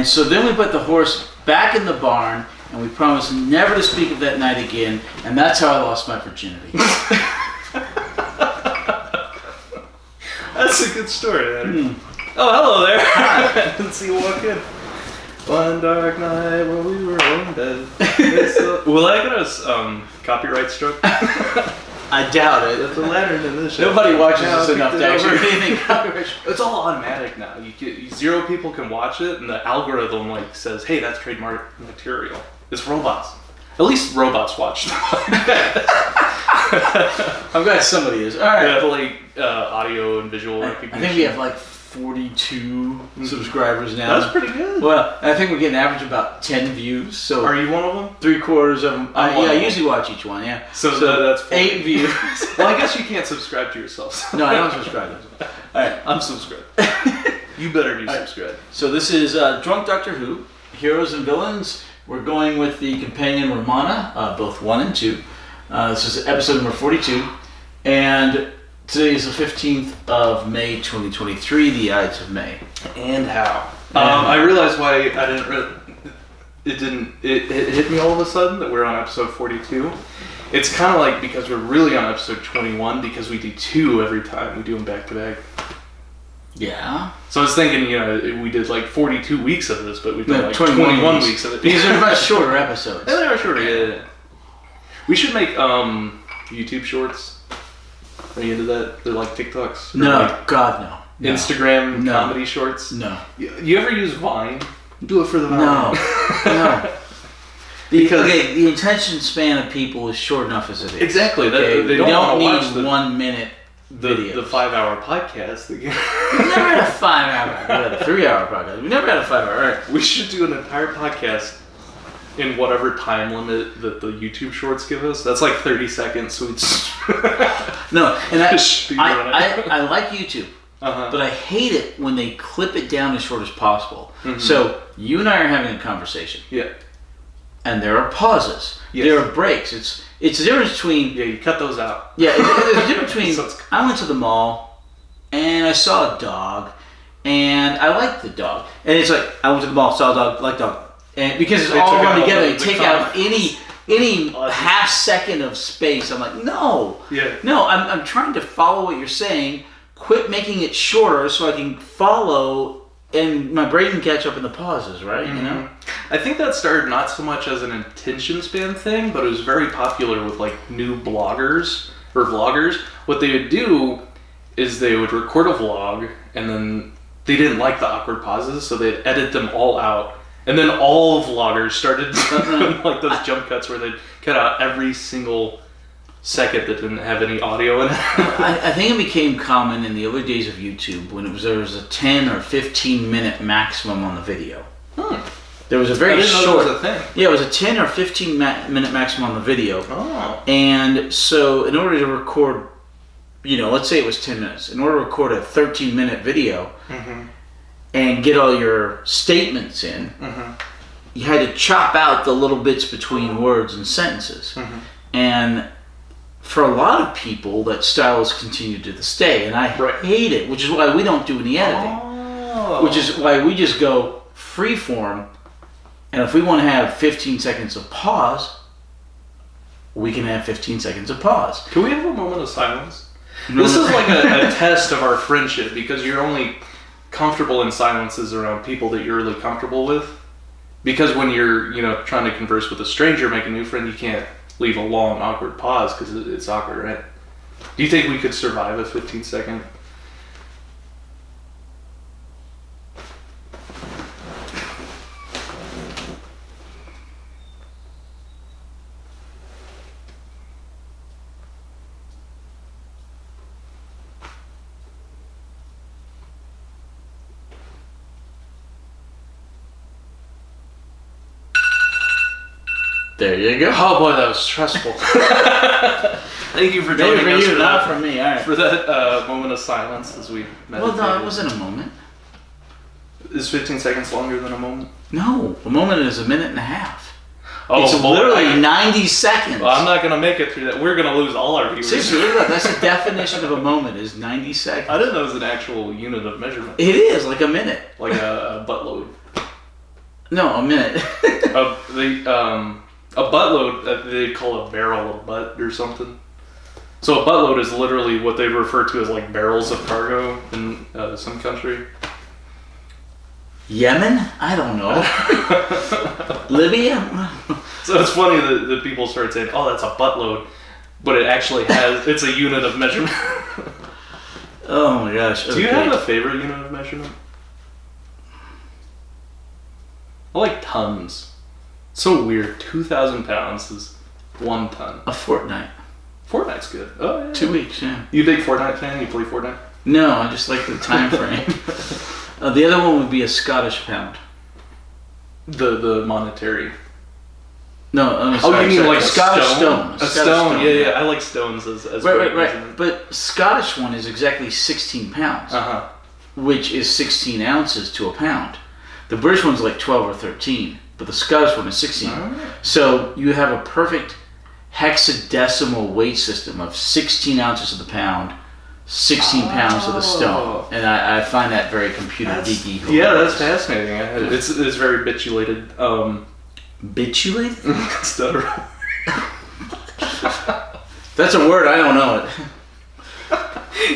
so then we put the horse back in the barn, and we promised never to speak of that night again, and that's how I lost my virginity. That's a good story, Adam. Oh, hello there. I didn't see you walk in. One dark night when we were in bed. Will I get us copyright struck? I doubt it. That's a lantern in this show. Nobody watches this enough to actually anything copyright. It's all automatic now. Zero people can watch it, and the algorithm says, "Hey, that's trademark material." It's robots. At least robots watch. I'm glad somebody is. All right. We have audio and visual recognition. I think we have 42 subscribers now. That's pretty good. Well, I think we're getting an average of about 10 views. So are you one of them? 3/4 of them. I usually watch each one. Yeah. So that's 8 views. Well, I guess you can't subscribe to yourself. No, I don't subscribe. All right, I'm subscribed. You better be subscribed. So this is Drunk Doctor Who, Heroes and Villains. We're going with the companion Romana, both 1 and 2. This is episode number 42, and today is the 15th of May, 2023, the Ides of May. And how? I realized why I didn't. It hit me all of a sudden that we're on episode 42. It's kind of because we're really on episode 21 because we do 2 every time. We do them back to back. Yeah. So I was thinking, we did 42 weeks of this, but we've done 21 weeks of it. These are much shorter episodes. And they are shorter, yeah. We should make YouTube shorts. Are you into that? They're like TikToks? No, God, no. Instagram comedy shorts? No. You ever use Vine? Do it for the Vine. No. The attention span of people is short enough as it is. Exactly. Okay? They don't need 1 minute the videos. The 5-hour podcast. We've never had a 5-hour. We had a 3-hour podcast. We never had a 5-hour. All right. We should do an entire podcast in whatever time limit that the YouTube shorts give us. That's 30 seconds. So it's no, and I like YouTube. Uh-huh. But I hate it when they clip it down as short as possible. Mm-hmm. So you and I are having a conversation. Yeah. And there are pauses. Yes. There are breaks. It's the difference between... Yeah, you cut those out. Yeah, there's a difference between... I went to the mall, and I saw a dog, and I liked the dog. And it's I went to the mall, saw a dog, liked dog. And because it's all run together, they take out any half second of space. I'm like, no. Yeah. No, I'm trying to follow what you're saying. Quit making it shorter so I can follow and my brain can catch up in the pauses, right? Mm-hmm. You know? I think that started not so much as an attention span thing, but it was very popular with new bloggers or vloggers. What they would do is they would record a vlog and then they didn't like the awkward pauses, so they'd edit them all out. And then all vloggers started doing those jump cuts where they'd cut out every single second that didn't have any audio in it. I think it became common in the early days of YouTube when there was a 10 or 15 minute maximum on the video. There was a very short. That was a thing. Yeah, it was a 10 or 15 minute maximum on the video. Oh. And so in order to record, let's say it was 10 minutes. In order to record a 13-minute video and get all your statements in, you had to chop out the little bits between words and sentences. And for a lot of people, that style has continued to this day, and I hate it, which is why we don't do any editing. Which is why we just go free form, and if we want to have 15 seconds of pause, we can have 15 seconds of pause. Can we have a moment of silence? This is a test of our friendship, because you're only comfortable in silences around people that you're really comfortable with. Because when you're, trying to converse with a stranger, make a new friend, you can't leave a long, awkward pause because it's awkward, right? Do you think we could survive a 15-second? There you go. Oh boy, that was stressful. Thank you for joining Maybe us for you, for not that, for me. All right. for that moment of silence as we meditated. Well, no, it wasn't a moment. Is 15 seconds longer than a moment? No, a moment is a minute and a half. Oh, it's literally 90 seconds. Well, I'm not going to make it through that. We're going to lose all our viewers. Seriously, look at that. That's the definition of a moment, is 90 seconds. I didn't know it was an actual unit of measurement. It is, like a minute. Like a butt load. No, a minute. A buttload, they call a barrel a butt or something. So a buttload is literally what they refer to as like barrels of cargo in some country. Yemen? I don't know. Libya? So it's funny that people start saying, "Oh, that's a buttload," but it actually it's a unit of measurement. Oh my gosh. Do you have a favorite unit of measurement? I like tons. So weird. 2,000 pounds is 1 ton. A fortnight. Fortnight's good. Oh yeah. 2 weeks, yeah. You a big Fortnite fan? You play Fortnite? No, I just like the time frame. The other one would be a Scottish pound. The monetary. No, I'm Oh, sorry, you mean sorry. like a Scottish stone? A stone, yeah. I like stones as Right. But Scottish one is exactly 16 pounds, which is 16 ounces to a pound. The British one's like 12 or 13, but the Scottish one is 16. So you have a perfect hexadecimal weight system of 16 ounces of the pound, 16 pounds of the stone, and I find that very computer geeky. Yeah, that's fascinating. It's very bitulated. Bitulated? Stutter. That's a word, I don't know it.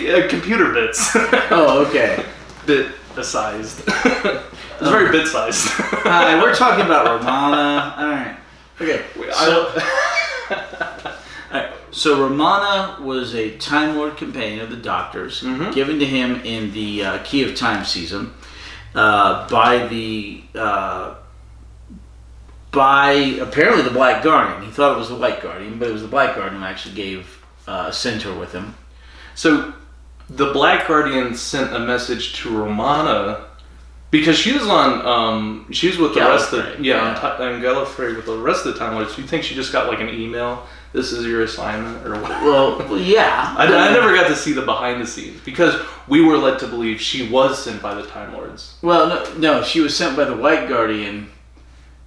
Yeah, computer bits. Oh, okay. Bit-sized. It's very bit-sized. Hi, we're talking about Romana. Alright. Okay. So Romana was a Time Lord companion of the Doctor's, given to him in the Key of Time season by apparently the Black Guardian. He thought it was the White Guardian, but it was the Black Guardian who actually gave sent her with him. So the Black Guardian sent a message to Romana because she was on she was with the rest of the on Gallifrey with the rest of the Time Lords. Do you think she just got like an email? This is your assignment, or what? Well, yeah. I never got to see the behind the scenes because we were led to believe she was sent by the Time Lords. Well, no, she was sent by the White Guardian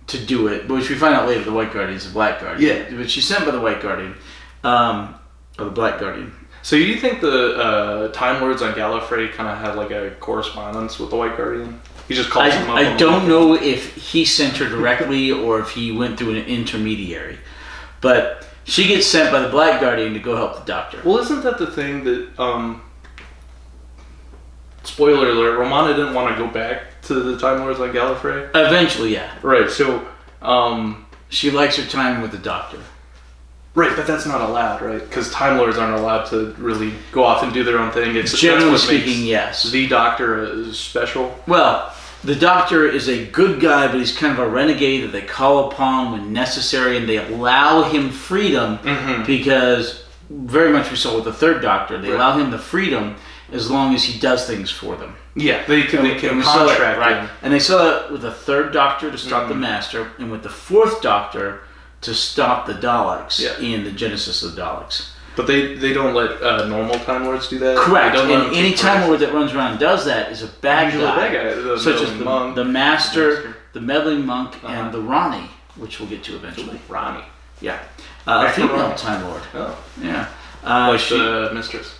to do it, which we find out later the White Guardian is the Black Guardian. Yeah. But she's sent by the White Guardian, or the Black Guardian. So you think the Time Lords on Gallifrey kind of had like a correspondence with the White Guardian? He just calls them up. I don't know if he sent her directly or if he went through an intermediary, but she gets sent by the Black Guardian to go help the Doctor. Well, isn't that the thing that, spoiler alert, Romana didn't want to go back to the Time Lords on Gallifrey? Eventually, yeah. Right, so, she likes her time with the Doctor. Right, but that's not allowed, right? Because Time Lords aren't allowed to really go off and do their own thing. It's generally speaking, yes. The Doctor is special. Well, the Doctor is a good guy, but he's kind of a renegade that they call upon when necessary, and they allow him freedom because, very much we saw with the Third Doctor, they allow him the freedom as long as he does things for them. Yeah, they can contract right. And they saw that with the Third Doctor to stop the Master, and with the Fourth Doctor to stop the Daleks in the Genesis of the Daleks. But they don't let normal Time Lords do that? Correct. And any Time Lord that runs around and does that is a bad guy. Such as the Master, the Meddling Monk, and the Ronnie, which we'll get to eventually. Ronnie. Yeah. A female Time Lord. Oh. Yeah. Like the Mistress.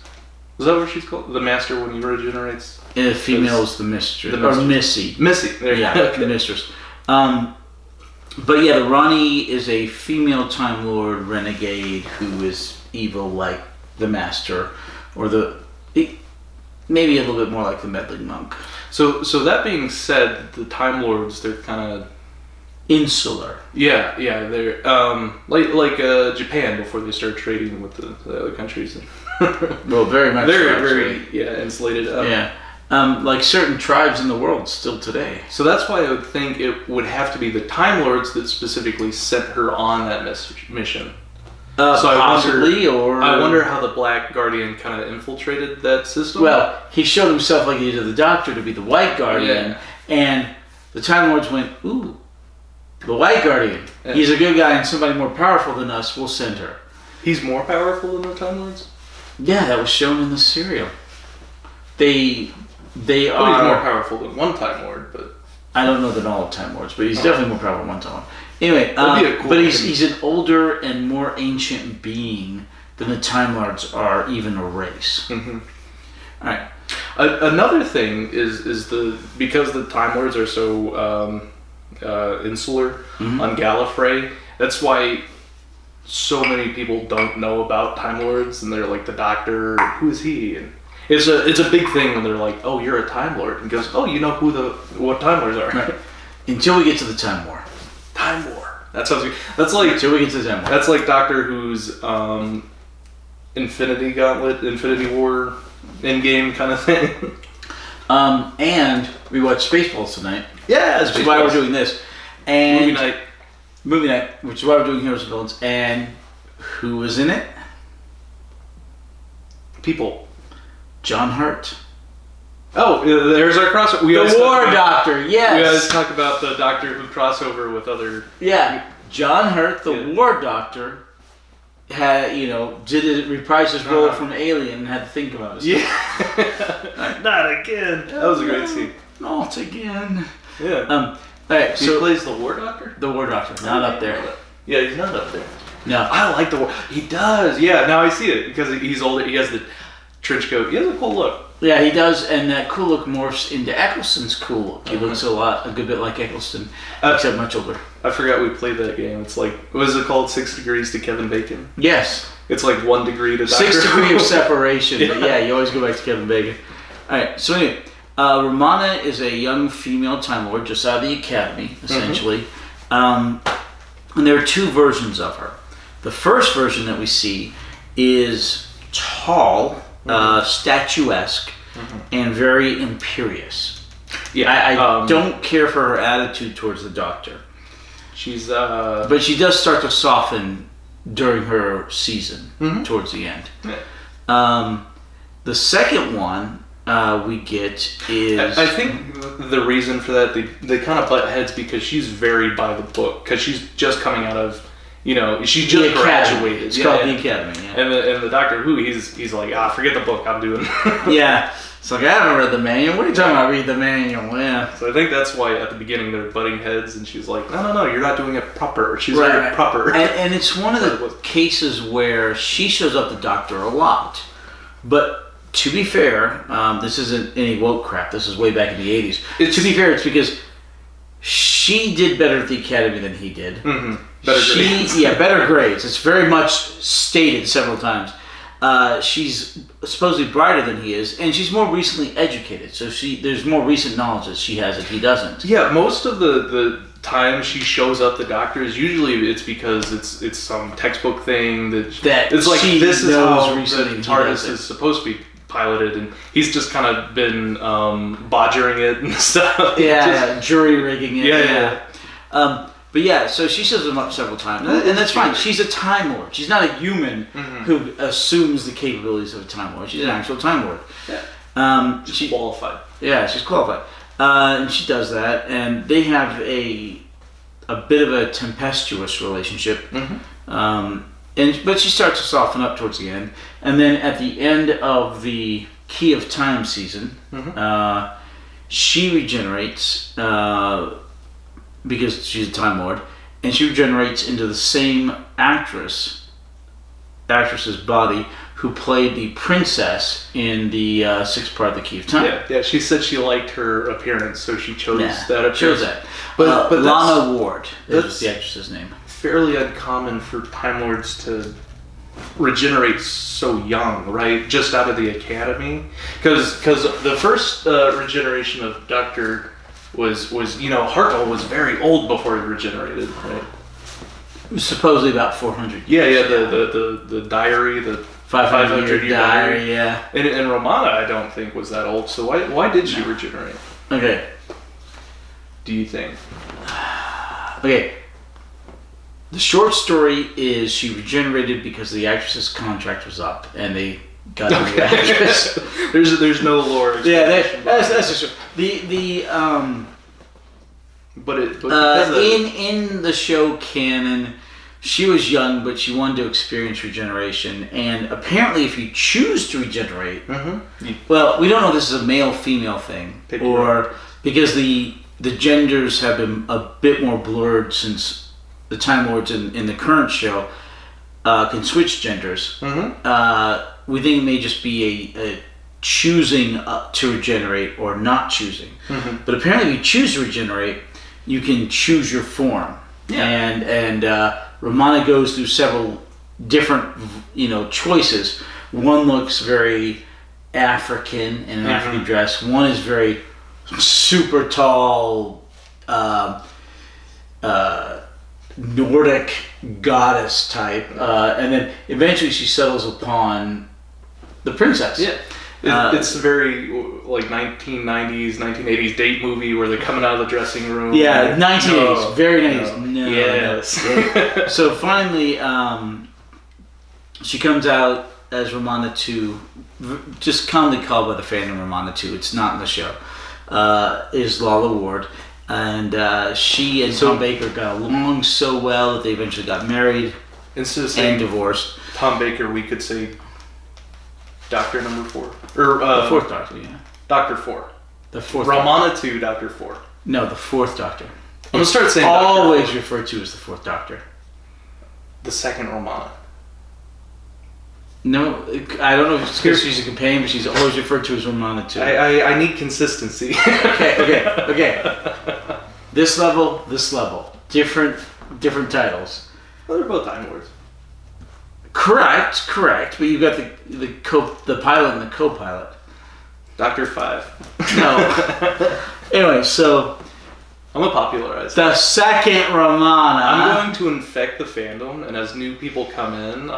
Is that what she's called? The Master when he regenerates? The female is the Mistress. Or Missy. Missy. There you go. The Mistress. But yeah, the Ronnie is a female Time Lord renegade who is evil like the Master, or maybe a little bit more like the Meddling Monk. So that being said, the Time Lords, they're kind of insular. Yeah, they're like Japan before they start trading with the other countries. Well, very much. Very insulated. Like certain tribes in the world still today. So that's why I would think it would have to be the Time Lords that specifically sent her on that mission. So I wonder how the Black Guardian kind of infiltrated that system. Well, he showed himself like he did to the Doctor to be the White Guardian, and the Time Lords went, ooh, the White Guardian. Yeah. He's a good guy and somebody more powerful than us. We'll send her. He's more powerful than the Time Lords? Yeah, that was shown in the serial. They are... He's more powerful than one Time Lord, but... I don't know than all Time Lords, but he's definitely more powerful than one Time Lord. Anyway, but he's an older and more ancient being than the Time Lords are, even a race. Mm-hmm. All right. Another thing is because the Time Lords are so insular on Gallifrey. That's why so many people don't know about Time Lords, and they're like, the Doctor, who is he? And it's a big thing when they're like, oh, you're a Time Lord, and goes, oh, you know what Time Lords are. Right. Until we get to the Time War. Time War. That sounds good. That's like until we get to the Time War. That's like Doctor Who's Infinity Gauntlet, Infinity War, Endgame kind of thing. And we watched Spaceballs tonight. Yeah, which is why we're doing this. And Movie night, which is why we're doing Heroes and Villains. And who was in it? People. John Hurt. Oh, there's our crossover. The War Doctor, yes. We always talk about the Doctor Who crossover with other... Yeah, John Hurt, the War Doctor, reprised his role from Alien and had to think about it. Yeah. Not again. That was a great scene. Not again. Yeah. All right, he plays the War Doctor? The War Doctor, not up there. Yeah, he's not up there. No. I like the War... He does. Yeah, now I see it because he's older. He has the trench coat. He has a cool look. Yeah, he does, and that cool look morphs into Eccleston's cool look. He looks a good bit like Eccleston, except much older. I forgot we played that game. It's like, what is it called? 6 Degrees to Kevin Bacon? Yes. It's like 1 degree to Doctor 6 degree of separation, but yeah, you always go back to Kevin Bacon. Alright, so anyway, Romana is a young female Time Lord just out of the academy, essentially. And there are 2 versions of her. The first version that we see is tall, statuesque, and very imperious. Yeah, I don't care for her attitude towards the Doctor. She's but she does start to soften during her season towards the end. Yeah. The second one we get is... I think the reason for that, they kind of butt heads because she's very by the book, because she's just coming out of... she just graduated. It's called the Academy, yeah. And the Doctor Who, he's like, forget the book, I'm doing. Yeah. It's like, I haven't read the manual. What are you talking about? Read the manual, yeah. So I think that's why at the beginning they're butting heads, and she's like, no, you're not doing it proper. She's very proper. And it's one of the cases where she shows up the Doctor a lot. But to be fair, this isn't any woke crap. This is way back in the 80s. To be fair, it's because she did better at the Academy than he did. Better grades. Yeah, better grades. It's very much stated several times. She's supposedly brighter than he is, and she's more recently educated. So there's more recent knowledge that she has that he doesn't. Yeah, most of the time she shows up, the Doctor is usually it's because it's some textbook thing that it's like this is how the TARDIS is supposed to be piloted, and he's just kind of been bodgering it and stuff. Yeah, jury rigging it. Yeah. But yeah, so she shows him up several times, and that's fine. She's a Time Lord. She's not a human who assumes the capabilities of a Time Lord. She's an actual Time Lord. Yeah. She's qualified. Yeah, she's qualified, and she does that. And they have a bit of a tempestuous relationship. But she starts to soften up towards the end, and then at the end of the Key of Time season, she regenerates. Because she's a Time Lord, and she regenerates into the same actress's body who played the princess in the 6th part of the Key of Time. Yeah. She said she liked her appearance, so she chose that appearance. Chose that. But Lana Ward is the actress's name. Fairly uncommon for Time Lords to regenerate so young, right? Just out of the Academy, because the first regeneration of Doctor was Hartnell was very old before he regenerated, right? Supposedly about 400 years. The diary, the 500 year diary, yeah. And Romana, I don't think was that old. So why did she regenerate? Okay. Do you think? Okay. The short story is she regenerated because the actress's contract was up, and they got a new actress. There's no lore. Yeah, that's true. But in the show canon, she was young, but she wanted to experience regeneration. And apparently, if you choose to regenerate, well, we don't know if this is a male-female thing, because the genders have been a bit more blurred since the Time Lords in the current show can switch genders. We think it may just be a choosing to regenerate or not choosing. But apparently, if you choose to regenerate, you can choose your form. Yeah. And Romana goes through several different, choices. One looks very African in an African dress. One is very super tall, Nordic goddess type, and then eventually she settles upon the princess. Yeah. It's very like 1990s, 1980s date movie where they're coming out of the dressing room. Yeah, 1980s, very 90s. No. Yes. No. So finally, she comes out as Romana II, just commonly called by the fandom Romana II. It's not in the show. Is Lala Ward, and she and Tom Baker got along so well that they eventually got married and divorced. Tom Baker, we could say Doctor Number 4. Or the fourth Doctor, yeah. Doctor 4. The fourth. Romana II, Doctor 4. No, the fourth Doctor. I'm gonna start saying always referred to as the fourth Doctor. The second Romana. No, I don't know if it's because she's a companion, but she's always referred to as Romana II. I need consistency. Okay. This level. Different titles. Well, they're both Time Lords. Correct. But you got the pilot and the co-pilot. Doctor 5. No. Anyway, so I'm a popularizer. the second Romana. I'm going to infect the fandom, and as new people come in,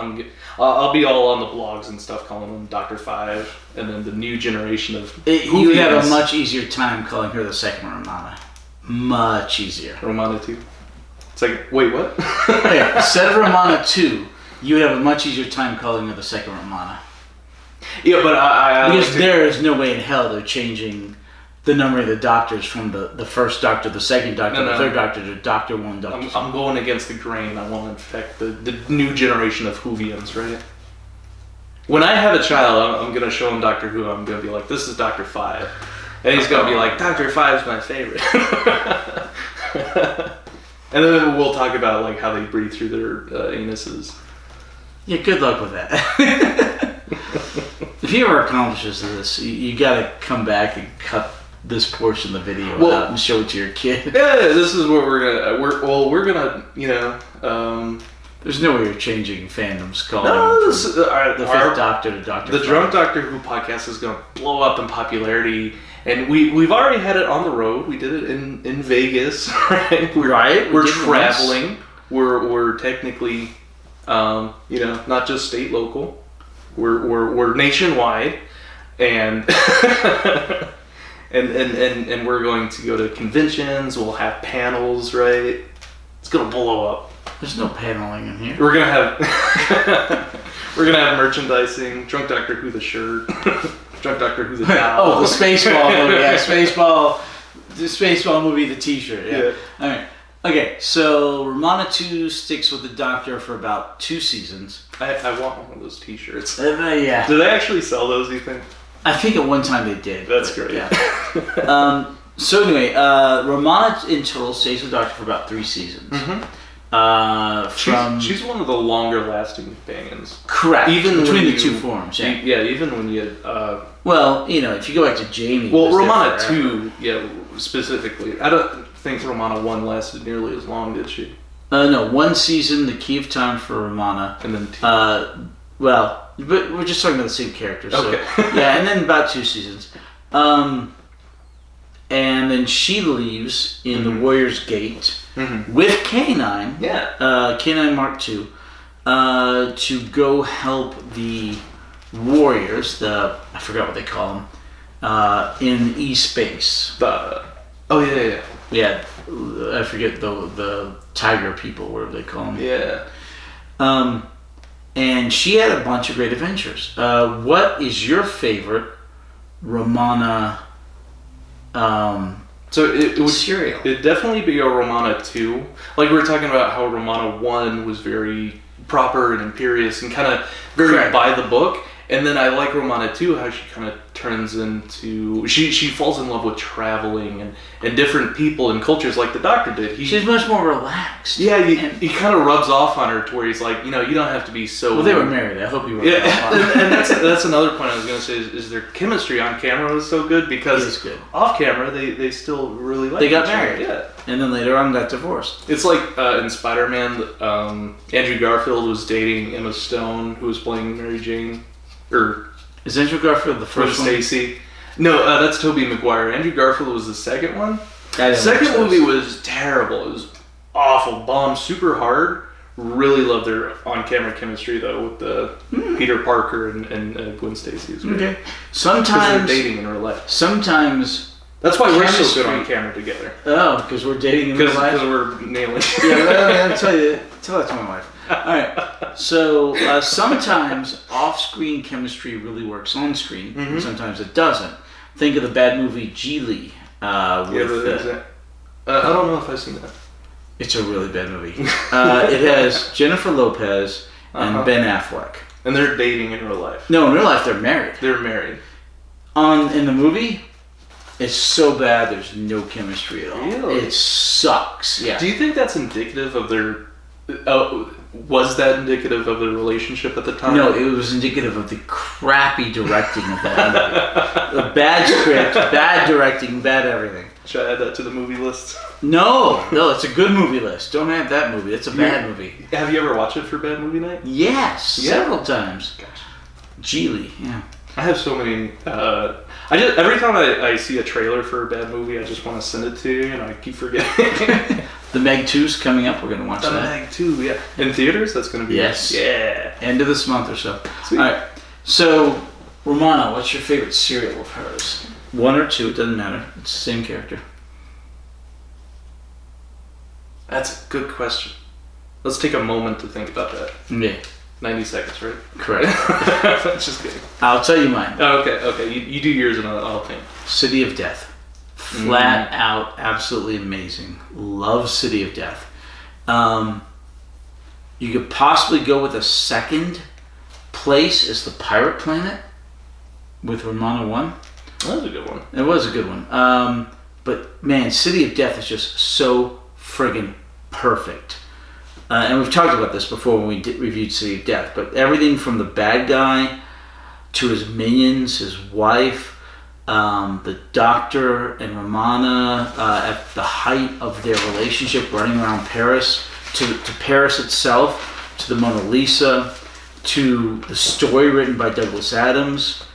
I'll be all on the blogs and stuff calling them Doctor 5, and then the new generation of you would have a much easier time calling her the second Romana. Much easier. Romana 2. It's like, wait, what? Okay, instead of Romana 2, you would have a much easier time calling her the second Romana. Yeah, but I because there is no way in hell they're changing the number of the doctors from the first Doctor, the second Doctor, the third Doctor to Doctor 1, Doctor 2. I'm going against the grain. I want to infect the new generation of Whovians, right? When I have a child, I'm going to show him Doctor Who. I'm going to be like, this is Doctor 5. And he's going to be like, Doctor 5 is my favorite. And then we'll talk about like how they breathe through their anuses. Yeah, good luck with that. If he ever accomplishes this, you got to come back and cut this portion of the video out and show it to your kid. Yeah, this is what we're gonna. There's no way you're changing fandoms calling the fifth Doctor to Doctor. The Drunk Doctor Who podcast is gonna blow up in popularity, and we've already had it on the road. We did it in Vegas, right? We're traveling. We're technically, not just state local. We're nationwide, and and we're going to go to conventions. We'll have panels, right? It's gonna blow up. There's no paneling in here. We're gonna have merchandising. Drunk Doctor Who the shirt. Drunk Doctor Who the towel. Oh, the Spaceball movie. Yeah, the Spaceball movie, the T-shirt. Yeah. All right. Okay, so Romana II sticks with the Doctor for about 2 seasons. I want one of those T-shirts. Yeah. Do they actually sell those, you think? I think at one time they did. That's great. Yeah. So anyway, Romana in total stays with the Doctor for about 3 seasons. Mm-hmm. She's one of the longer lasting companions. Correct. Even between the two forms. Yeah. Even when you. If you go back to Jamie. Well, Romana 2, specifically. I don't think Romana 1 lasted nearly as long, did she? No, 1 season, The Key of Time for Romana. And then 2. But we're just talking about the same characters. Okay. So, and then about 2 seasons. And then she leaves in the Warrior's Gate with K9. Yeah. K9 Mark II. To go help the Warriors, I forgot what they call them, in E-Space. Yeah, I forget the Tiger people, whatever they call them. Yeah. And she had a bunch of great adventures. What is your favorite Romana so it would serial? It'd definitely be a Romana 2. Like we were talking about how Romana 1 was very proper and imperious and kind of very by the book. And then I like Romana too, how she kind of turns into... She falls in love with traveling and different people and cultures like the Doctor did. She's much more relaxed. Yeah, he kind of rubs off on her to where he's like, you don't have to be so... Well, they were married. I hope you were. Yeah, and that's another point I was going to say is their chemistry on camera was so good because good. Off camera they still really like They got each other. married. Yeah. And then later on got divorced. It's like in Spider-Man, Andrew Garfield was dating Emma Stone, who was playing Mary Jane. Or is Andrew Garfield the first one? Stacy. No, that's Tobey Maguire. Andrew Garfield was the second one. The second movie was terrible. It was awful. Bombed super hard. Really loved their on-camera chemistry though with the Peter Parker and Gwen Stacy. It was great. Okay. Sometimes they're dating in real life. Sometimes that's why we're so good on camera together. Oh, because we're dating in real life. Because we're nailing. Yeah, I'll tell that to my wife. All right. So sometimes off-screen chemistry really works on screen, and sometimes it doesn't. Think of the bad movie Geely. I don't know if I've seen that. It's a really bad movie. It has Jennifer Lopez and Ben Affleck. And they're dating in real life. No, in real life they're married. They're married. In the movie, it's so bad there's no chemistry at all. Really? It sucks. Yeah. Do you think that's indicative of their... was that indicative of their relationship at the time? No, it was indicative of the crappy directing of that movie. The bad script, bad directing, bad everything. Should I add that to the movie list? No, it's a good movie list. Don't add that movie. It's a bad movie. Have you ever watched it for Bad Movie Night? Yes, several times. Gosh. Geely, yeah. I have so many... every time I see a trailer for a bad movie, I just want to send it to you, and I keep forgetting. The Meg 2's coming up. We're going to watch that. The Meg 2, yeah. In theaters? That's going to be... Yes. Yeah. End of this month or so. Sweet. All right. So, Romana, what's your favorite cereal of hers? One or two, it doesn't matter. It's the same character. That's a good question. Let's take a moment to think about that. Yeah. 90 seconds, right? Correct. Just kidding. I'll tell you mine. Oh, okay. You do yours and I'll think. City of Death. Flat out, absolutely amazing. Love City of Death. You could possibly go with a second place as the Pirate Planet with Romana 1. That was a good one. It was a good one. But man, City of Death is just so friggin' perfect. And we've talked about this before when we reviewed City of Death, but everything from the bad guy to his minions, his wife, the Doctor and Romana at the height of their relationship running around Paris, to Paris itself, to the Mona Lisa, to the story written by Douglas Adams,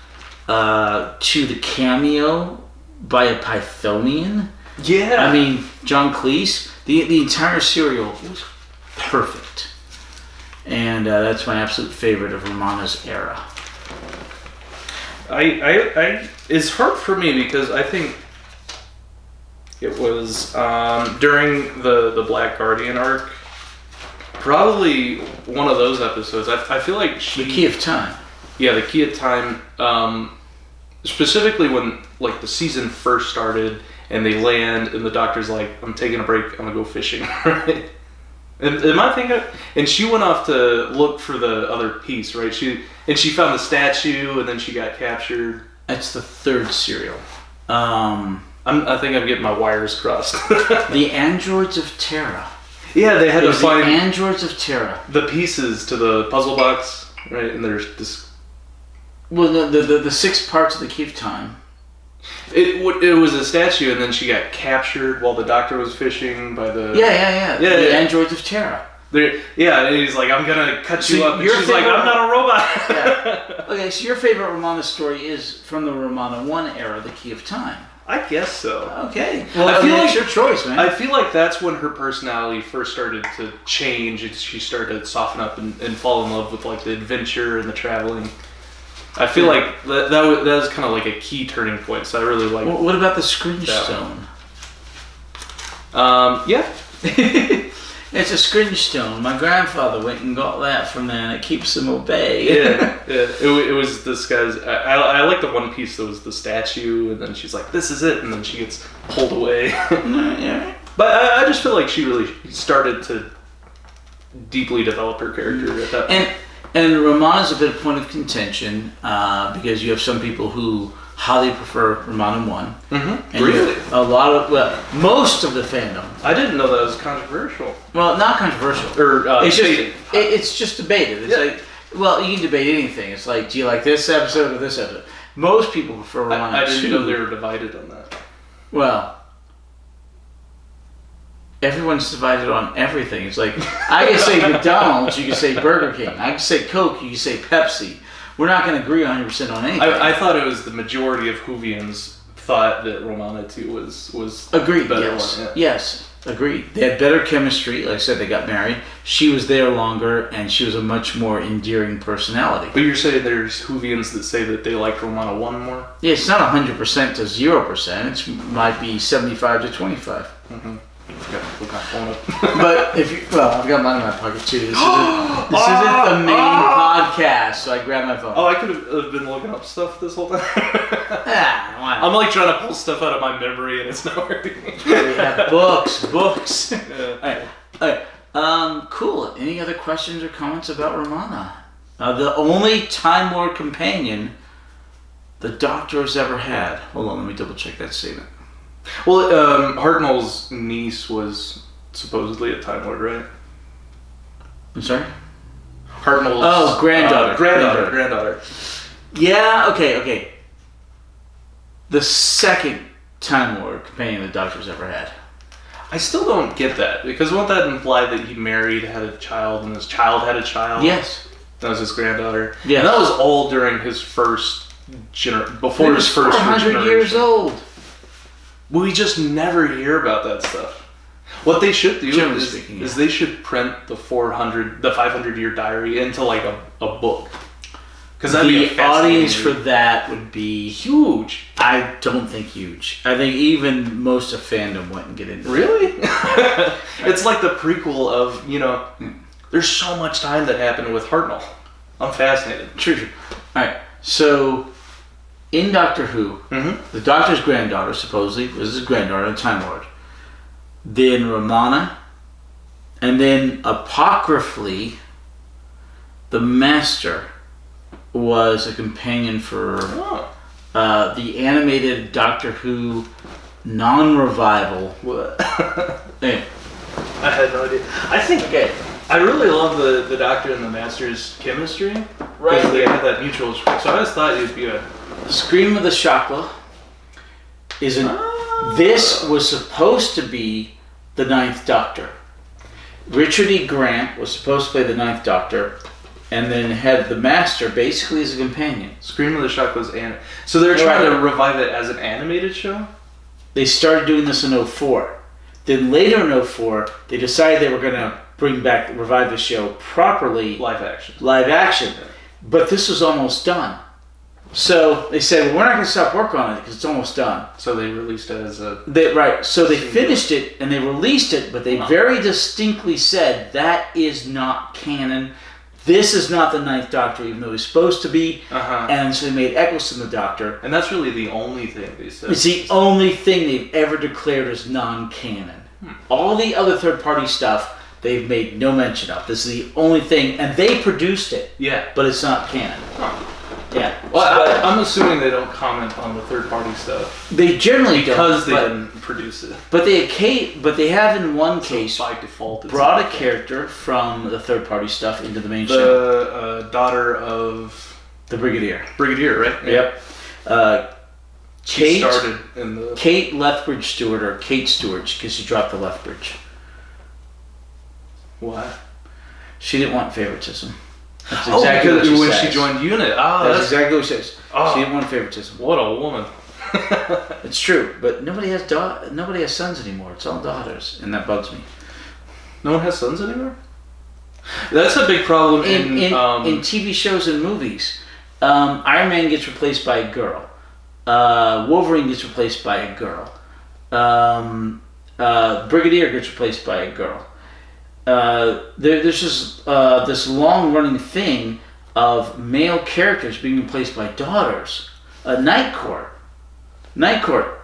to the cameo by a Pythonian. Yeah. I mean, John Cleese. The entire serial was perfect. And that's my absolute favorite of Romana's era. It's hard for me because I think it was during the Black Guardian arc, probably one of those episodes. I feel like The Key of Time. Yeah, the Key of Time. Specifically when like the season first started and they land and the Doctor's like, I'm taking a break, I'm gonna go fishing, right? And am I thinking? And she went off to look for the other piece, right? She found the statue, and then she got captured. That's the third serial. I think I'm getting my wires crossed. The Androids of Terra. Yeah, they had to find the Androids of Terra. The pieces to the puzzle box, right? And there's this. Well, the 6 parts of the Key of Time. It was a statue, and then she got captured while the Doctor was fishing by the... Yeah. The Androids of Terra. And he's like, I'm gonna cut you up. And she's like, I'm not a robot. Yeah. Okay, so your favorite Romana story is from the Romana 1 era, the Key of Time. I guess so. Okay. Well, I feel like it's your choice, man. I feel like that's when her personality first started to change. She started to soften up and fall in love with like the adventure and the traveling. I feel like that was kind of like a key turning point. So I really like. Well, what about the Scringe Stone? Yeah. It's a Scringe Stone. My grandfather went and got that from there, and it keeps him obey. Yeah. It was this guy's. I like the one piece that was the statue, and then she's like, "This is it," and then she gets pulled away. Yeah. But I just feel like she really started to deeply develop her character at that point. And Romana's a bit of point of contention because you have some people who highly prefer Romana I. Mm-hmm. And Really? Most of the fandom. I didn't know that was controversial. Well, not controversial. Or it's just debated. It's like, well, you can debate anything. It's like, do you like this episode or this episode? Most people prefer Romana I didn't II. know they were divided on that. Well, everyone's divided on everything. It's like, I can say McDonald's, you can say Burger King. I can say Coke, you can say Pepsi. We're not going to agree 100% on anything. I thought it was the majority of Whovians thought that Romana II was agreed. Better Yes, one, yeah. yes, agreed. They had better chemistry. Like I said, they got married. She was there longer, and she was a much more endearing personality. But you're saying there's Whovians that say that they liked Romana I more? Yeah, it's not 100% to 0%. It might be 75 to 25. Mm-hmm. I forgot to look my phone up. But I've got mine in my pocket too. This isn't the main podcast, so I grabbed my phone. Oh, I could have been looking up stuff this whole time. Why not? I'm like trying to pull stuff out of my memory and it's not working. We have books. Yeah. All right. Cool. Any other questions or comments about Romana? The only Time Lord companion the Doctor has ever had. Hold on, let me double check that statement. Well, Hartnell's niece was supposedly a Time Lord, right? I'm sorry? Hartnell's... granddaughter. Granddaughter. Yeah, okay. The second Time Lord companion the Doctor's ever had. I still don't get that, because won't that imply that he married, had a child, and his child had a child? Yes. That was his granddaughter? Yes. And that was all during his first... before his first 400 years old. We just never hear about that stuff. What they should do is they should print the 500-year diary into like a book. Because the audience for that would be huge. I don't think huge. I think even most of fandom wouldn't get into really? It's like the prequel of, there's so much time that happened with Hartnell. I'm fascinated. True. All right, so in Doctor Who, the Doctor's granddaughter supposedly was his granddaughter, a Time Lord. Then Romana, and then apocryphally, the Master was a companion for the animated Doctor Who non-revival. What? Anyway. I had no idea. I really love the Doctor and the Master's chemistry. Right. They have that mutual respect. So I just thought you'd be a... Scream of the Chakla is This was supposed to be the Ninth Doctor. Richard E. Grant was supposed to play the Ninth Doctor, and then had the Master basically as a companion. Scream of the Shock was so they're trying to revive it as an animated show? They started doing this in 2004. Then later in 2004, they decided they were going to revive the show properly. Live action. Yeah. But this was almost done. So they said, well, we're not going to stop work on it because it's almost done. So they released it as a... So they finished it and they released it, but they very distinctly said, that is not canon. This is not the Ninth Doctor, even though he's supposed to be. And so they made Eccleston the Doctor. And that's really the only thing they said. It's the only thing they've ever declared as non-canon. All the other third-party stuff, they've made no mention of. This is the only thing, and they produced it. Yeah. But it's not canon. Yeah. Well, I'm assuming they don't comment on the third-party stuff. They generally because don't. Because they didn't produce it. But they have in one case by default brought a character from the third-party stuff into the main show. The daughter of the Brigadier. Brigadier, right? Yep. She started in the Kate Lethbridge Stewart, or Kate Stewart, because she dropped the Lethbridge. Why? She didn't want favoritism. That's exactly what when she joined UNIT. That's exactly what she says. She didn't want favoritism. What a woman. It's true, but nobody has sons anymore. It's all daughters, and that bugs me. No one has sons anymore? That's a big problem in TV shows and movies. Iron Man gets replaced by a girl. Wolverine gets replaced by a girl. Brigadier gets replaced by a girl. There's just this long-running thing of male characters being replaced by daughters. Night Court,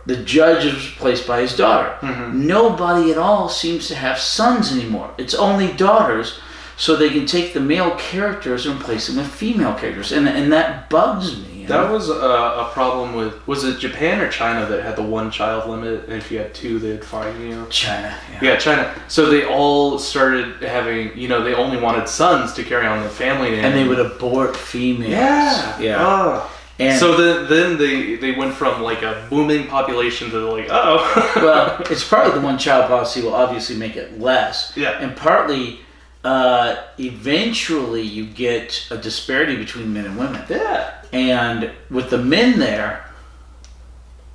the judge is replaced by his daughter. Nobody at all seems to have sons anymore. It's only daughters. so they can take the male characters and replace them with female characters, and that bugs me. That was a problem with, was it Japan or China that had the 1 child limit, and if you had 2, they'd fine you? China. Yeah, China. So they all started having, they only wanted sons to carry on the family name. And they would abort females. Yeah. Oh. And so then they went from like a booming population to like, well, it's partly the 1 child policy will obviously make it less. Yeah. And partly, eventually you get a disparity between men and women. Yeah. And with the men there,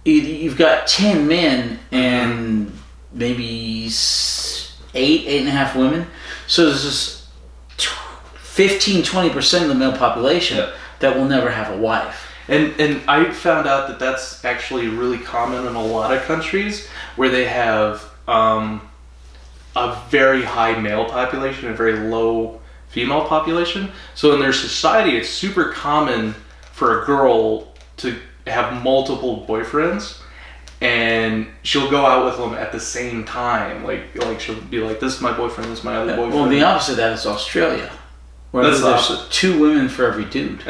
you've got 10 men and maybe 8.5 women. So there's this 15-20% of the male population that will never have a wife. And I found out that that's actually really common in a lot of countries where they have a very high male population and a very low female population. So in their society, it's super common for a girl to have multiple boyfriends, and she'll go out with them at the same time. Like she'll be like, "This is my boyfriend. This is my other boyfriend." Well, the opposite of that is Australia, where That's the there's opposite. 2 women for every dude.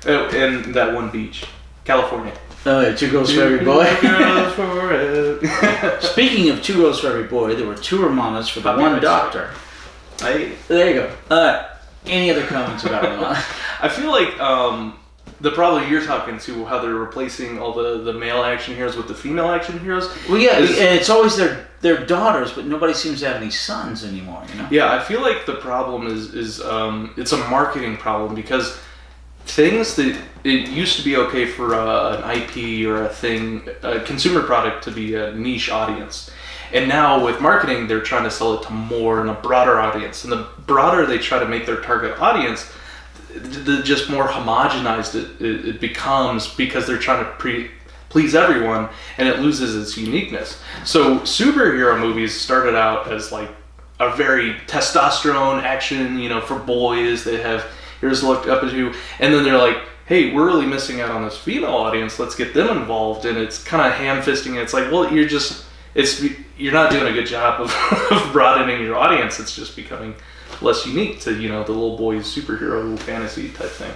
And that one beach, California. Oh, yeah, 2 girls for every boy. 2 girls for it. Speaking of 2 girls for every boy, there were 2 Romanas for the 1 doctor. There you go. Any other comments about Romana? I feel like the problem you're talking to, how they're replacing all the male action heroes with the female action heroes. Well, yeah, and it's always their daughters, but nobody seems to have any sons anymore. Yeah, I feel like the problem is it's a marketing problem, because things that it used to be okay for an IP or a consumer product to be a niche audience. And now with marketing, they're trying to sell it to more and a broader audience. And the broader they try to make their target audience, the just more homogenized it becomes, because they're trying to please everyone, and it loses its uniqueness. So superhero movies started out as like a very testosterone action, for boys that have heroes looked up to, and then they're like, hey, we're really missing out on this female audience, let's get them involved. And it's kind of ham-fisting. It's like, well, you're not doing a good job of broadening your audience. It's just becoming less unique to, the little boys superhero fantasy type thing.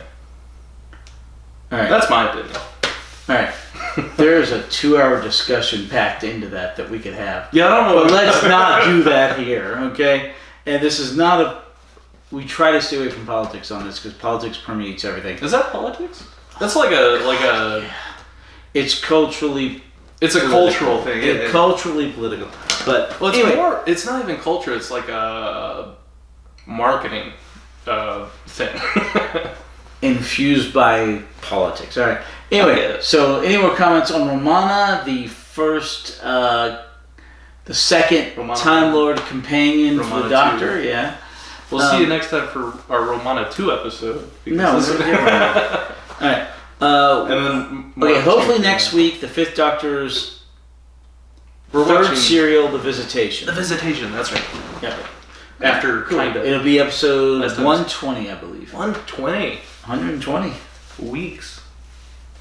All right. That's my opinion. All right. There's a 2-hour discussion packed into that we could have. Yeah, I don't know. But let's not do that here, okay? And this is not we try to stay away from politics on this, because politics permeates everything. Is that politics? That's like a. It's culturally. It's a cultural thing. It's culturally political. But well, anyway. It's not even culture. It's like a marketing thing. Infused by politics. All right. Anyway, so any more comments on Romana, the second Romana, Time Lord companion Romana for the Doctor? II. Yeah. We'll see you next time for our Romana II episode. No, we're different. All right. And then hopefully next week, the 5th Doctor's third serial, The Visitation. The Visitation, that's right. Yeah. After kind of. It'll be episode 120, I believe. 120. 120 weeks.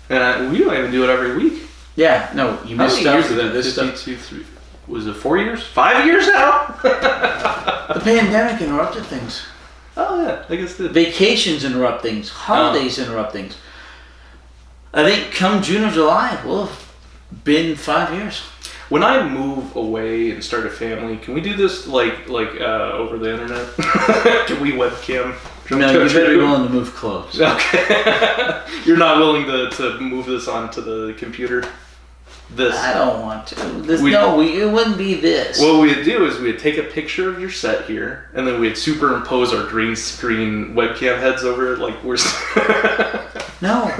And we don't even do it every week. Yeah, no, you missed stuff. How many years is that? 52, 3. Was it 4 years? 5 years now? The pandemic interrupted things. Oh yeah, I guess it did. Vacations interrupt things. Holidays interrupt things. I think come June or July, we'll have been 5 years. When I move away and start a family, can we do this like over the internet? Can we webcam? No, you better be willing to move close. Okay. You're not willing to move this onto the computer? I don't want to. It wouldn't be this. What we'd do is we'd take a picture of your set here, and then we'd superimpose our green screen webcam heads over it, like we're. No.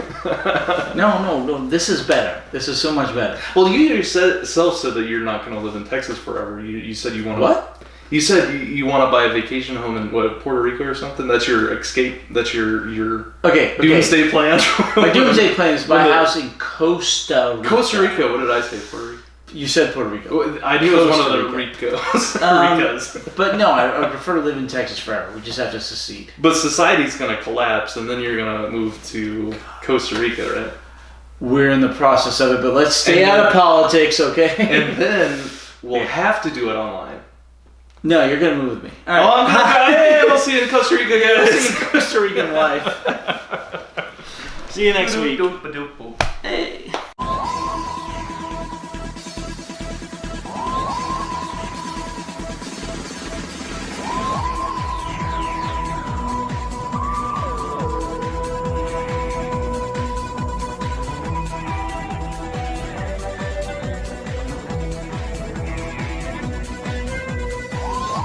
This is better. This is so much better. Well, you yourself said that you're not going to live in Texas forever. You said you want to. What? You said you want to buy a vacation home in Puerto Rico or something. That's your escape. That's your doomsday plan. My doomsday plan is buy a house in Costa Rica. Costa Rica. What did I say? Puerto Rico. You said Puerto Rico. I knew it was one of the Ricos. But no, I prefer to live in Texas forever. We just have to secede. But society's going to collapse, and then you're going to move to Costa Rica, right? We're in the process of it, but let's stay out of politics, okay? And then we'll have to do it online. No, you're gonna move with me. All Oh, right. I'm gonna go. Hey, we'll see you in Costa Rica, See you guys. in Costa Rican life. See you next week.